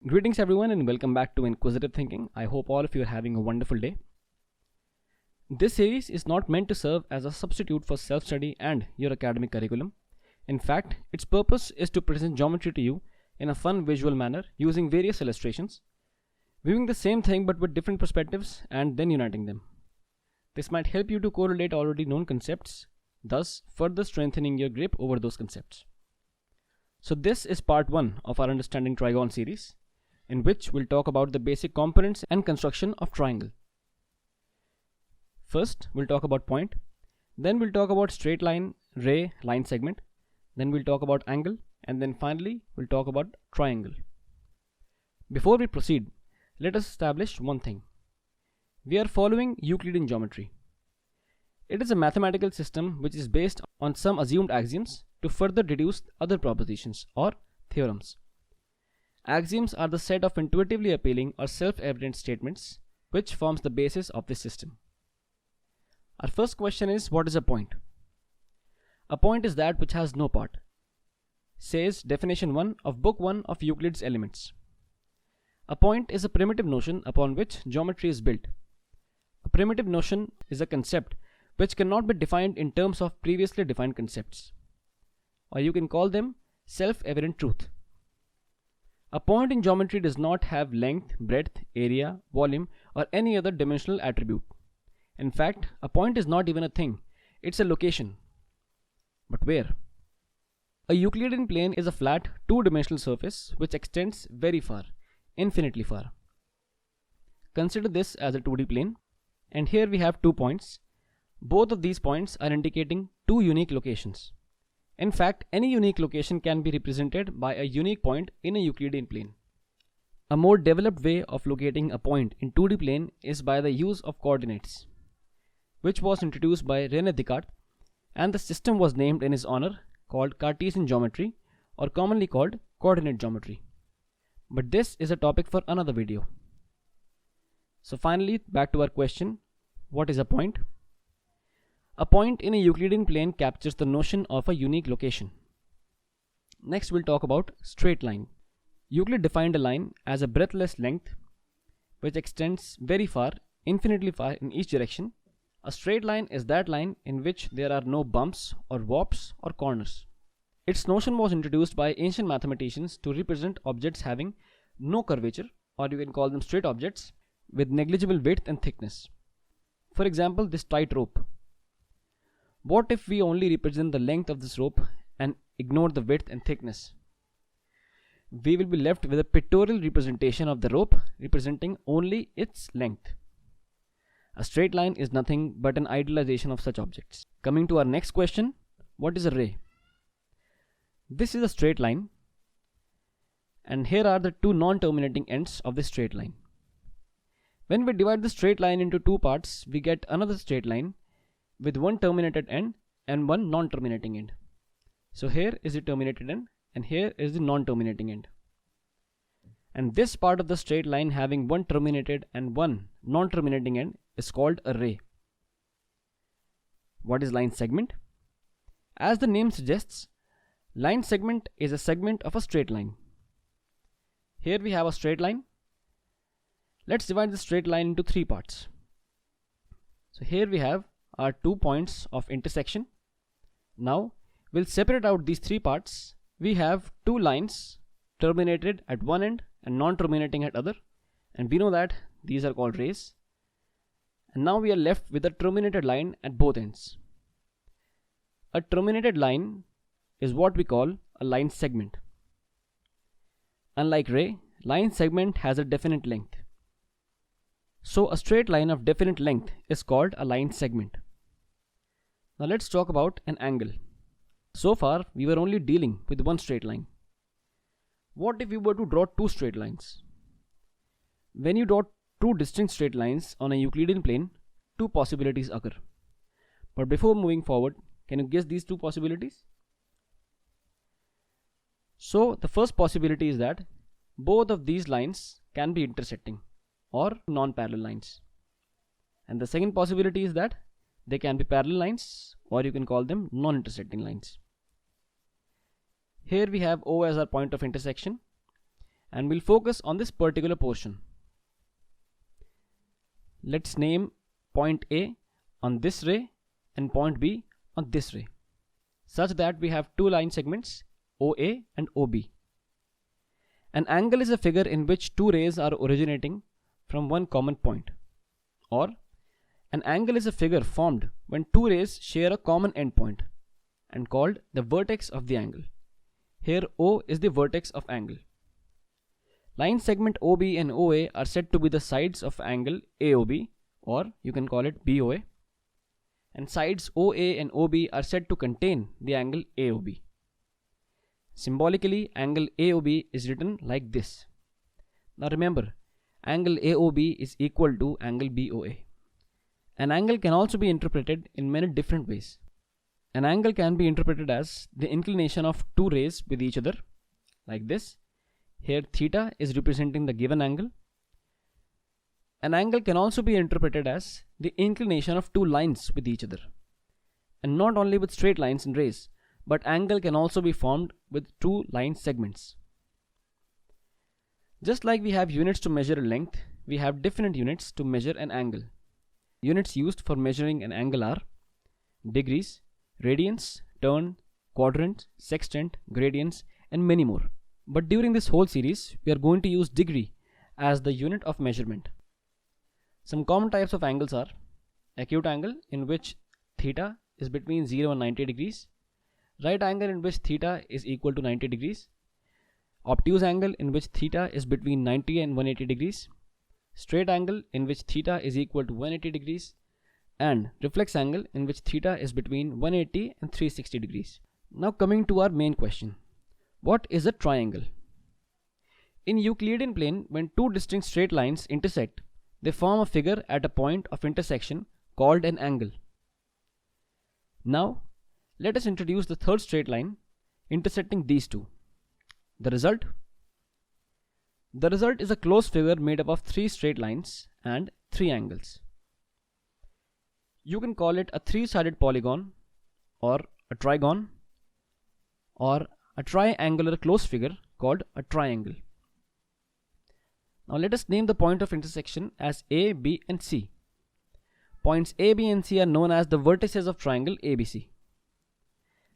Greetings, everyone, and welcome back to Inquisitive Thinking. I hope all of you are having a wonderful day. This series is not meant to serve as a substitute for self study and your academic curriculum. In fact, its purpose is to present geometry to you in a fun visual manner using various illustrations, viewing the same thing but with different perspectives and then uniting them. This might help you to correlate already known concepts, thus further strengthening your grip over those concepts. So, this is part 1 of our Understanding Trigon series, in which we'll talk about the basic components and construction of triangle. First, we'll talk about point, then we'll talk about straight line, ray, line segment, then we'll talk about angle, and then finally we'll talk about triangle. Before we proceed, let us establish one thing. We are following Euclidean geometry. It is a mathematical system which is based on some assumed axioms to further deduce other propositions or theorems. Axioms are the set of intuitively appealing or self-evident statements which forms the basis of this system. Our first question is, what is a point? A point is that which has no part, says definition 1 of book 1 of Euclid's Elements. A point is a primitive notion upon which geometry is built. A primitive notion is a concept which cannot be defined in terms of previously defined concepts, or you can call them self-evident truth. A point in geometry does not have length, breadth, area, volume, or any other dimensional attribute. In fact, a point is not even a thing, it's a location. But where? A Euclidean plane is a flat, two-dimensional surface which extends very far, infinitely far. Consider this as a 2D plane, and here we have 2 points. Both of these points are indicating 2 unique locations. In fact, any unique location can be represented by a unique point in a Euclidean plane. A more developed way of locating a point in 2D plane is by the use of coordinates, which was introduced by René Descartes, and the system was named in his honor, called Cartesian geometry, or commonly called coordinate geometry. But this is a topic for another video. So finally, back to our question, what is a point? A point in a Euclidean plane captures the notion of a unique location. Next, we'll talk about straight line. Euclid defined a line as a breadthless length which extends very far, infinitely far in each direction. A straight line is that line in which there are no bumps or warps or corners. Its notion was introduced by ancient mathematicians to represent objects having no curvature, or you can call them straight objects, with negligible width and thickness. For example, this tight rope. What if we only represent the length of this rope and ignore the width and thickness? We will be left with a pictorial representation of the rope representing only its length. A straight line is nothing but an idealization of such objects. Coming to our next question, what is a ray? This is a straight line, and here are the 2 non-terminating ends of this straight line. When we divide the straight line into 2 parts, we get another straight line with one terminated end and one non-terminating end. So here is the terminated end and here is the non-terminating end. And this part of the straight line having one terminated and one non-terminating end is called a ray. What is line segment? As the name suggests, line segment is a segment of a straight line. Here we have a straight line. Let's divide the straight line into 3 parts. So here we have are 2 points of intersection. Now we'll separate out these 3 parts. We have 2 lines terminated at one end and non-terminating at other, and we know that these are called rays. And now we are left with a terminated line at both ends. A terminated line is what we call a line segment. Unlike ray, line segment has a definite length. So a straight line of definite length is called a line segment. Now let's talk about an angle. So far we were only dealing with one straight line. What if we were to draw 2 straight lines? When you draw 2 distinct straight lines on a Euclidean plane, 2 possibilities occur. But before moving forward, can you guess these 2 possibilities? So the first possibility is that both of these lines can be intersecting or non-parallel lines. And the second possibility is that they can be parallel lines, or you can call them non-intersecting lines. Here we have O as our point of intersection, and we'll focus on this particular portion. Let's name point A on this ray and point B on this ray, such that we have two line segments OA and OB. An angle is a figure in which two rays are originating from one common point, or an angle is a figure formed when two rays share a common endpoint and called the vertex of the angle. Here O is the vertex of angle. Line segment OB and OA are said to be the sides of angle AOB, or you can call it BOA, and sides OA and OB are said to contain the angle AOB. Symbolically, angle AOB is written like this. Now remember, angle AOB is equal to angle BOA. An angle can also be interpreted in many different ways. An angle can be interpreted as the inclination of two rays with each other, like this. Here theta is representing the given angle. An angle can also be interpreted as the inclination of two lines with each other, and not only with straight lines and rays, but angle can also be formed with two line segments. Just like we have units to measure a length, we have different units to measure an angle. Units used for measuring an angle are degrees, radians, turn, quadrant, sextant, gradients, and many more. But during this whole series, we are going to use degree as the unit of measurement. Some common types of angles are acute angle, in which theta is between 0 and 90 degrees, right angle in which theta is equal to 90 degrees, obtuse angle in which theta is between 90 and 180 degrees, straight angle in which theta is equal to 180 degrees, and reflex angle in which theta is between 180 and 360 degrees. Now coming to our main question, what is a triangle? In Euclidean plane, when two distinct straight lines intersect, they form a figure at a point of intersection called an angle. Now let us introduce the third straight line intersecting these two. The result is a closed figure made up of three straight lines and three angles. You can call it a three-sided polygon, or a trigon, or a triangular closed figure called a triangle. Now let us name the point of intersection as A, B, and C. Points A, B, and C are known as the vertices of triangle ABC.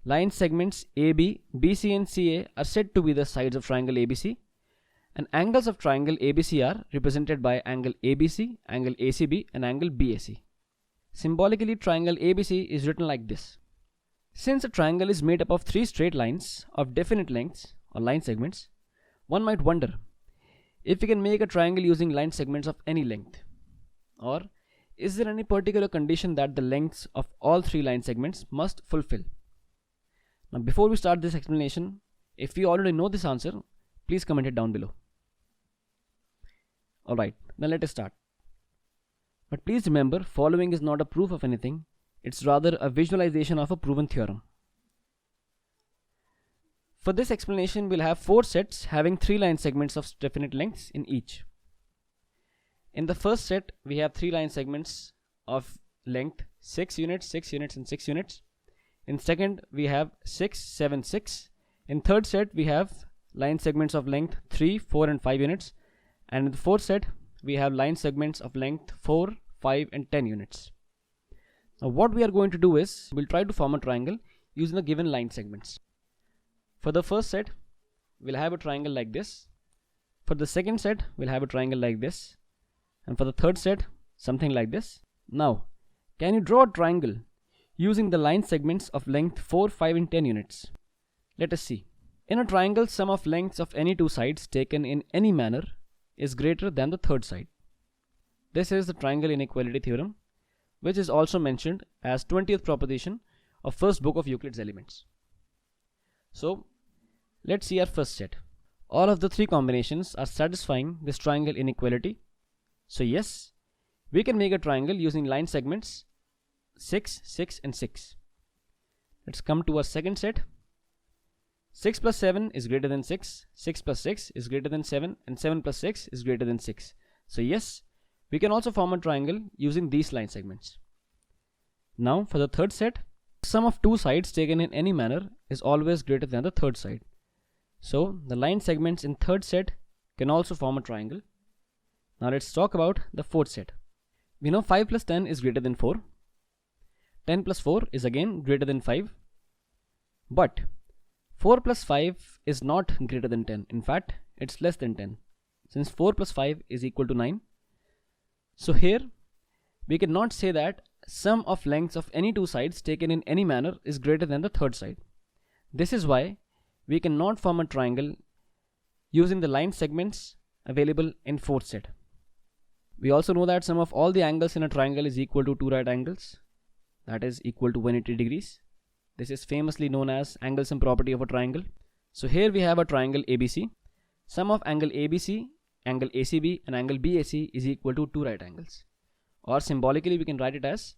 Line segments AB, BC, and CA are said to be the sides of triangle ABC, and angles of triangle ABC are represented by angle ABC, angle ACB, and angle BAC. Symbolically, triangle ABC is written like this. Since a triangle is made up of three straight lines of definite lengths or line segments, one might wonder if we can make a triangle using line segments of any length, or is there any particular condition that the lengths of all three line segments must fulfill? Now before we start this explanation, if you already know this answer, please comment it down below. Alright, now let us start. But please remember, following is not a proof of anything, it's rather a visualization of a proven theorem. For this explanation, we'll have four sets having three line segments of definite lengths in each. In the first set, we have three line segments of length 6 units, 6 units, and 6 units. In second, we have 6, 7, 6. In third set, we have line segments of length 3, 4, and 5 units. And in the fourth set, we have line segments of length 4, 5, and 10 units. Now what we are going to do is, we'll try to form a triangle using the given line segments. For the first set, we'll have a triangle like this. For the second set, we'll have a triangle like this. And for the third set, something like this. Now, can you draw a triangle using the line segments of length 4, 5, and 10 units? Let us see. In a triangle, sum of lengths of any two sides taken in any manner is greater than the third side. This is the triangle inequality theorem, which is also mentioned as 20th proposition of first book of Euclid's Elements. So let's see our first set. All of the three combinations are satisfying this triangle inequality. So yes, we can make a triangle using line segments 6, 6, and 6. Let's come to our second set. 6 plus 7 is greater than 6, 6 plus 6 is greater than 7, and 7 plus 6 is greater than 6. So yes, we can also form a triangle using these line segments. Now for the third set, sum of two sides taken in any manner is always greater than the third side. So the line segments in third set can also form a triangle. Now let's talk about the fourth set. We know 5 plus 10 is greater than 4. 10 plus 4 is again greater than 5. But 4 plus 5 is not greater than 10. In fact, it's less than 10. Since 4 plus 5 is equal to 9. So here, we cannot say that sum of lengths of any two sides taken in any manner is greater than the third side. This is why we cannot form a triangle using the line segments available in fourth set. We also know that sum of all the angles in a triangle is equal to 2 right angles, that is equal to 180 degrees. This is famously known as angle sum property of a triangle. So here we have a triangle ABC. Sum of angle ABC, angle ACB and angle BAC is equal to 2 right angles. Or symbolically we can write it as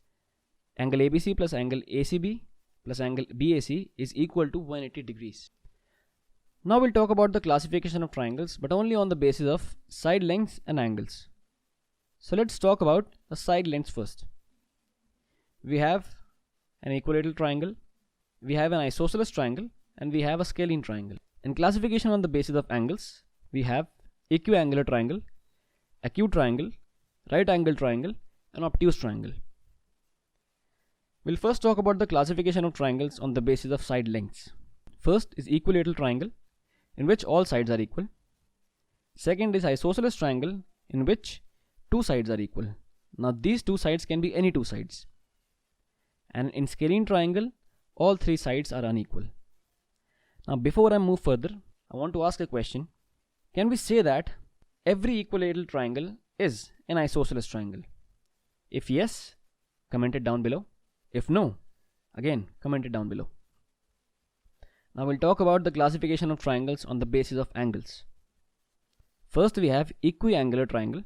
angle ABC plus angle ACB plus angle BAC is equal to 180 degrees. Now we'll talk about the classification of triangles, but only on the basis of side lengths and angles. So let's talk about the side lengths first. We have an equilateral triangle, we have an isosceles triangle, and we have a scalene triangle. In classification on the basis of angles, we have equiangular triangle, acute triangle, right angle triangle, and obtuse triangle. We'll first talk about the classification of triangles on the basis of side lengths. First is equilateral triangle, in which all sides are equal. Second is isosceles triangle, in which two sides are equal. Now these two sides can be any two sides. And in scalene triangle, all three sides are unequal. Now before I move further, I want to ask a question. Can we say that every equilateral triangle is an isosceles triangle? If yes, comment it down below. If no, again comment it down below. Now we'll talk about the classification of triangles on the basis of angles. First we have equiangular triangle,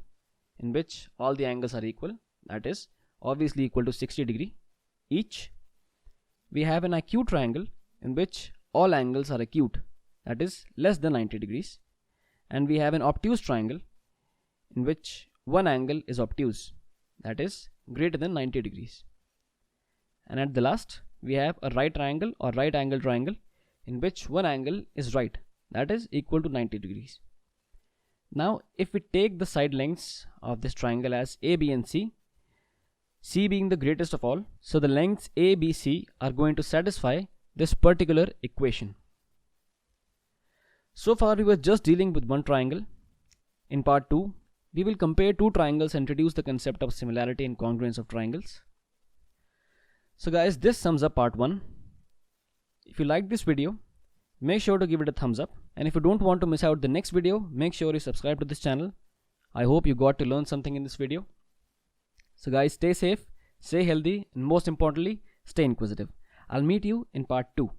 in which all the angles are equal, that is obviously equal to 60 degree each. We have an acute triangle, in which all angles are acute, that is less than 90 degrees. And we have an obtuse triangle, in which one angle is obtuse, that is greater than 90 degrees. And at the last, we have a right triangle or right angle triangle, in which one angle is right, that is equal to 90 degrees. Now if we take the side lengths of this triangle as A, B and C, C being the greatest of all, so the lengths A, B, C are going to satisfy this particular equation. So far we were just dealing with one triangle. In part 2, we will compare two triangles and introduce the concept of similarity and congruence of triangles. So guys, this sums up part 1. If you like this video, make sure to give it a thumbs up, and if you don't want to miss out the next video, make sure you subscribe to this channel. I hope you got to learn something in this video. So guys, stay safe, stay healthy, and most importantly, stay inquisitive. I'll meet you in part 2.